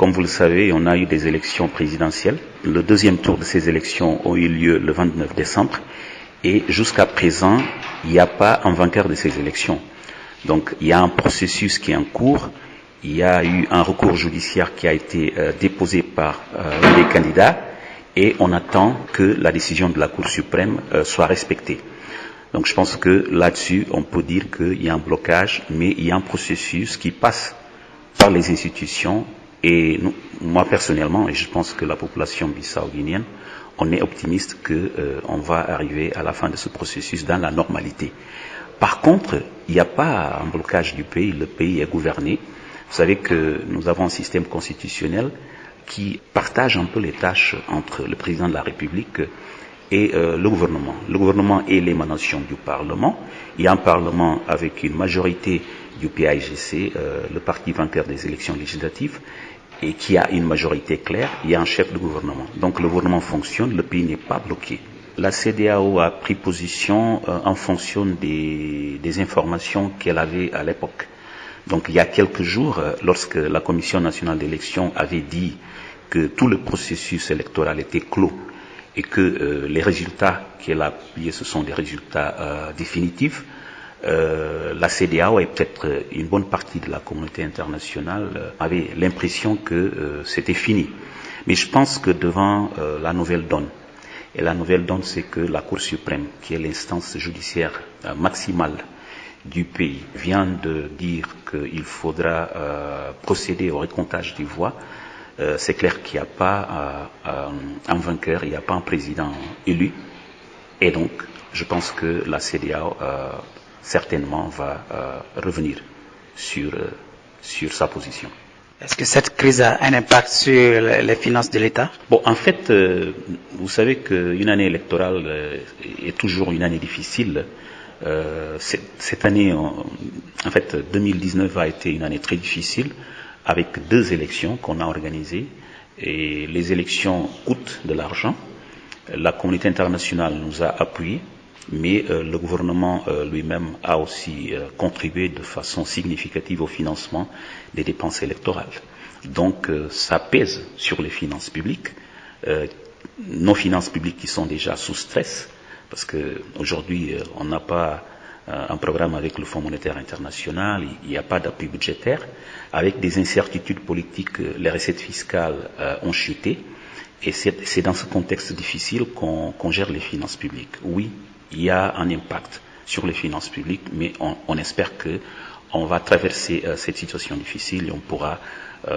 comme vous le savez, on a eu des élections présidentielles. Le deuxième tour de ces élections a eu lieu le 29 décembre. Et jusqu'à présent, il n'y a pas un vainqueur de ces élections. Donc, il y a un processus qui est en cours. Il y a eu un recours judiciaire qui a été déposé par les candidats. Et on attend que la décision de la Cour suprême soit respectée. Donc, je pense que là-dessus, on peut dire qu'il y a un blocage, mais il y a un processus qui passe par les institutions. Et nous, moi, personnellement, et je pense que la population bissau-guinéenne, on est optimiste qu'on va arriver à la fin de ce processus dans la normalité. Par contre, il n'y a pas un blocage du pays, le pays est gouverné. Vous savez que nous avons un système constitutionnel qui partage un peu les tâches entre le président de la République et le gouvernement. Le gouvernement est l'émanation du Parlement. Il y a un Parlement avec une majorité du PAIGC, le parti vainqueur des élections législatives, et qui a une majorité claire, il y a un chef de gouvernement. Donc le gouvernement fonctionne, le pays n'est pas bloqué. La CEDEAO a pris position en fonction des informations qu'elle avait à l'époque. Donc il y a quelques jours, lorsque la Commission nationale d'élection avait dit que tout le processus électoral était clos et que les résultats qu'elle a publiés, ce sont des résultats définitifs, la CEDEAO et peut-être une bonne partie de la communauté internationale avait l'impression que c'était fini. Mais je pense que devant la nouvelle donne, et la nouvelle donne c'est que la Cour suprême, qui est l'instance judiciaire maximale du pays, vient de dire qu'il faudra procéder au recomptage des voix, c'est clair qu'il n'y a pas un vainqueur, il n'y a pas un président élu, et donc je pense que la CEDEAO certainement va revenir sur sa position. Est-ce que cette crise a un impact sur les finances de l'État? Bon, en fait, vous savez qu'une année électorale est toujours une année difficile. Cette année, en fait, 2019 a été une année très difficile avec 2 élections qu'on a organisées. Et les élections coûtent de l'argent. La communauté internationale nous a appuyés. Mais le gouvernement lui-même a aussi contribué de façon significative au financement des dépenses électorales. Donc ça pèse sur les finances publiques, nos finances publiques qui sont déjà sous stress, parce qu'aujourd'hui on n'a pas un programme avec le Fonds monétaire international, il n'y a pas d'appui budgétaire. Avec des incertitudes politiques, les recettes fiscales ont chuté. Et c'est dans ce contexte difficile qu'on gère les finances publiques. Oui, il y a un impact sur les finances publiques, mais on espère qu'on va traverser cette situation difficile et on pourra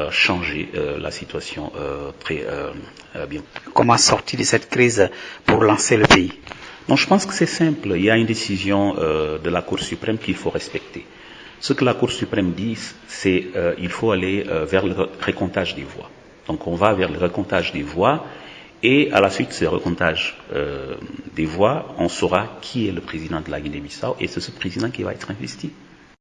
changer la situation très bien. Comment sortir de cette crise pour lancer le pays? Non, je pense que c'est simple. Il y a une décision de la Cour suprême qu'il faut respecter. Ce que la Cour suprême dit, c'est qu'il faut aller vers le recomptage des voix. Donc on va vers le recomptage des voix et à la suite de ce recomptage des voix, on saura qui est le président de la Guinée-Bissau et c'est ce président qui va être investi.